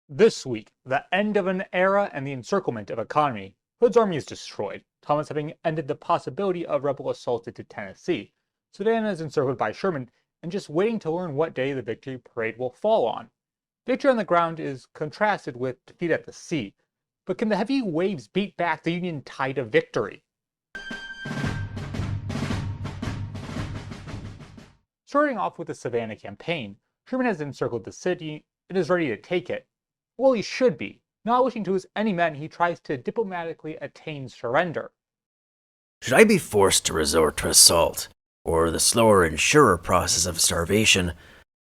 This week, the end of an era and the encirclement of economy. Hood's army is destroyed, Thomas having ended the possibility of rebel assaults into Tennessee. Savannah is encircled by Sherman and just waiting to learn what day the victory parade will fall on. Victory on the ground is contrasted with defeat at the sea, but can the heavy waves beat back the Union tide of victory? Starting off with the Savannah campaign, Sherman has encircled the city and is ready to take it. Well, he should be. Not wishing to lose any men, he tries to diplomatically attain surrender. Should I be forced to resort to assault, or the slower and surer process of starvation,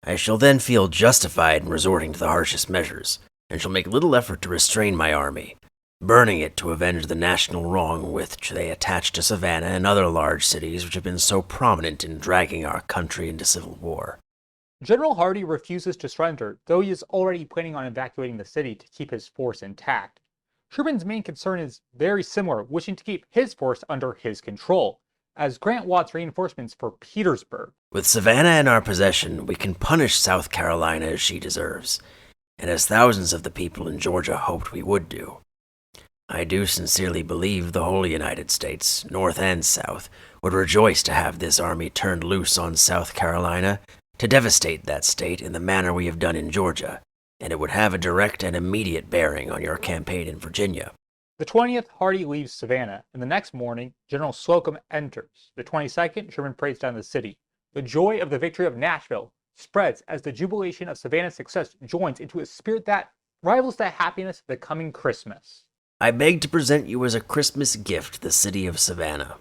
I shall then feel justified in resorting to the harshest measures, and shall make little effort to restrain my army, burning it to avenge the national wrong which they attach to Savannah and other large cities which have been so prominent in dragging our country into civil war. General Hardee refuses to surrender, though he is already planning on evacuating the city to keep his force intact. Sherman's main concern is very similar, wishing to keep his force under his control, as Grant wants reinforcements for Petersburg. With Savannah in our possession, we can punish South Carolina as she deserves, and as thousands of the people in Georgia hoped we would do. I do sincerely believe the whole United States, North and South, would rejoice to have this army turned loose on South Carolina to devastate that state in the manner we have done in Georgia, and it would have a direct and immediate bearing on your campaign in Virginia. The 20th, Hardee leaves Savannah, and the next morning, General Slocum enters. The 22nd, Sherman parades down the city. The joy of the victory of Nashville spreads as the jubilation of Savannah's success joins into a spirit that rivals the happiness of the coming Christmas. I beg to present you as a Christmas gift the city of Savannah,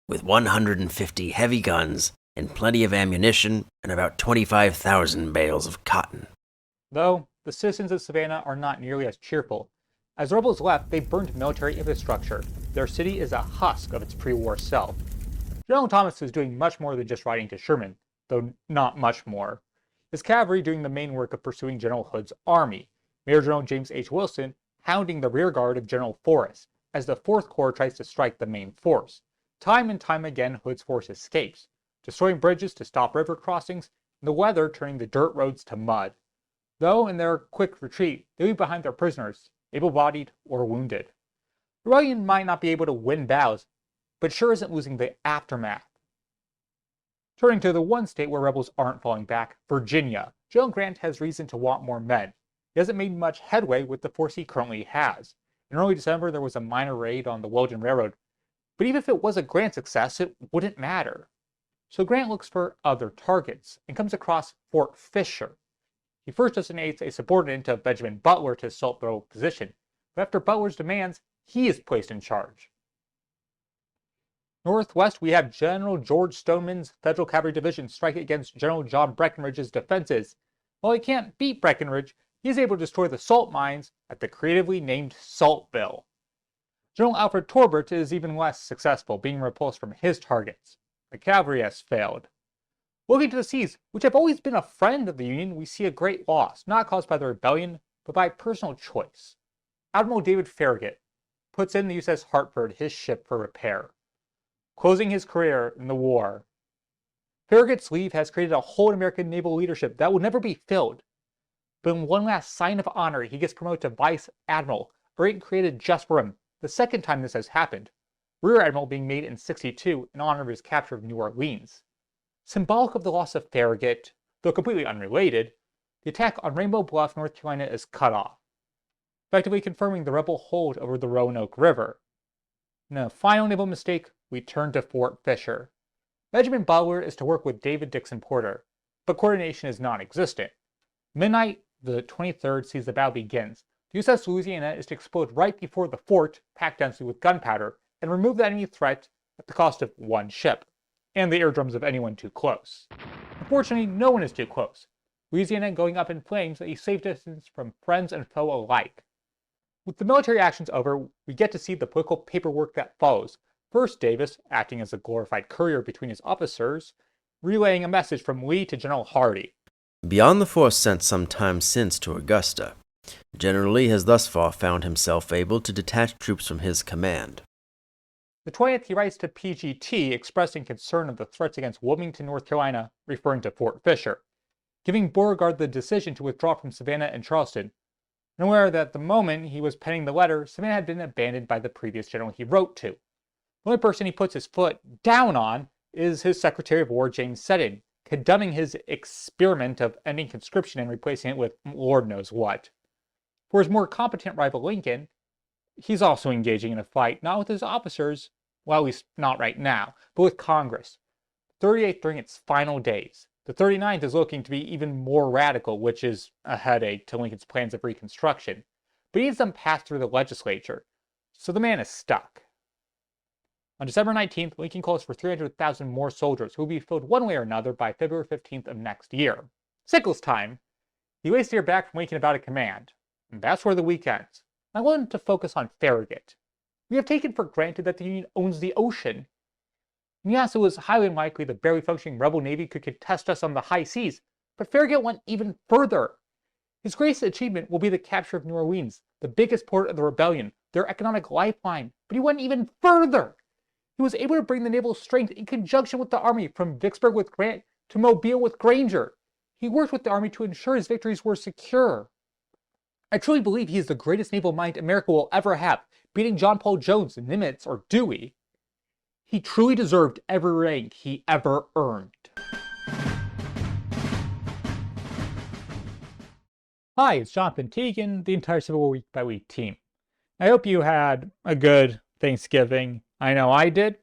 with 150 heavy guns and plenty of ammunition and about 25,000 bales of cotton. Though, the citizens of Savannah are not nearly as cheerful. As the rebels left, they burned military infrastructure. Their city is a husk of its pre-war self. General Thomas is doing much more than just riding to Sherman, though not much more. His cavalry doing the main work of pursuing General Hood's army. Major General James H. Wilson hounding the rear guard of General Forrest, as the 4th Corps tries to strike the main force. Time and time again, Hood's force escapes, destroying bridges to stop river crossings, and the weather turning the dirt roads to mud. Though, in their quick retreat, they leave behind their prisoners, able-bodied or wounded. The rebellion might not be able to win battles, but sure isn't losing the aftermath. Turning to the one state where rebels aren't falling back, Virginia, General Grant has reason to want more men. He hasn't made much headway with the force he currently has. In early December, there was a minor raid on the Weldon Railroad, but even if it was a Grant success, it wouldn't matter. So Grant looks for other targets and comes across Fort Fisher. He first designates a subordinate of Benjamin Butler to assault the position, but after Butler's demands, he is placed in charge. Northwest, we have General George Stoneman's Federal Cavalry Division strike against General John Breckinridge's defenses. While he can't beat Breckinridge, he is able to destroy the salt mines at the creatively named Saltville. General Alfred Torbert is even less successful, being repulsed from his targets. The cavalry has failed. Looking to the seas, which have always been a friend of the Union, we see a great loss, not caused by the rebellion, but by personal choice. Admiral David Farragut puts in the USS Hartford, his ship, for repair, closing his career in the war. Farragut's leave has created a hole in American naval leadership that will never be filled. But in one last sign of honor, he gets promoted to Vice Admiral, a rank created just for him, the second time this has happened. Rear Admiral being made in '62 in honor of his capture of New Orleans. Symbolic of the loss of Farragut, though completely unrelated, the attack on Rainbow Bluff, North Carolina is cut off, effectively confirming the rebel hold over the Roanoke River. In a final naval mistake, we turn to Fort Fisher. Benjamin Butler is to work with David Dixon Porter, but coordination is non-existent. Midnight, the 23rd, sees the battle begins. The USS Louisiana is to explode right before the fort, packed densely with gunpowder, and remove the enemy threat at the cost of one ship, and the eardrums of anyone too close. Unfortunately, no one is too close, Louisiana going up in flames at a safe distance from friends and foe alike. With the military actions over, we get to see the political paperwork that follows. First, Davis, acting as a glorified courier between his officers, relaying a message from Lee to General Hardee. Beyond the force sent some time since to Augusta, General Lee has thus far found himself able to detach troops from his command. The 20th, he writes to PGT expressing concern of the threats against Wilmington, North Carolina, referring to Fort Fisher, giving Beauregard the decision to withdraw from Savannah and Charleston, and aware that at the moment he was penning the letter, Savannah had been abandoned by the previous general he wrote to. The only person he puts his foot down on is his Secretary of War, James Seddon, condemning his experiment of ending conscription and replacing it with Lord knows what. For his more competent rival Lincoln, he's also engaging in a fight, not with his officers, well, at least not right now, but with Congress. The 38th during its final days. The 39th is looking to be even more radical, which is a headache to Lincoln's plans of Reconstruction, but he needs them passed through the legislature, so the man is stuck. On December 19th, Lincoln calls for 300,000 more soldiers who will be filled one way or another by February 15th of next year. Sickles time! He waits to hear back from Lincoln about a command, and that's where the week ends. I wanted to focus on Farragut. We have taken for granted that the Union owns the ocean. And yes, it was highly unlikely the barely functioning rebel navy could contest us on the high seas, but Farragut went even further. His greatest achievement will be the capture of New Orleans, the biggest port of the rebellion, their economic lifeline, but he went even further. He was able to bring the naval strength in conjunction with the army from Vicksburg with Grant to Mobile with Granger. He worked with the army to ensure his victories were secure. I truly believe he is the greatest naval mind America will ever have, beating John Paul Jones, Nimitz, or Dewey. He truly deserved every rank he ever earned. Hi, it's Jonathan Teagan, the entire Civil War Week by Week team. I hope you had a good Thanksgiving. I know I did.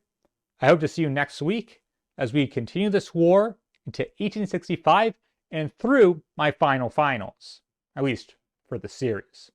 I hope to see you next week as we continue this war into 1865 and through my finals, at least for the series.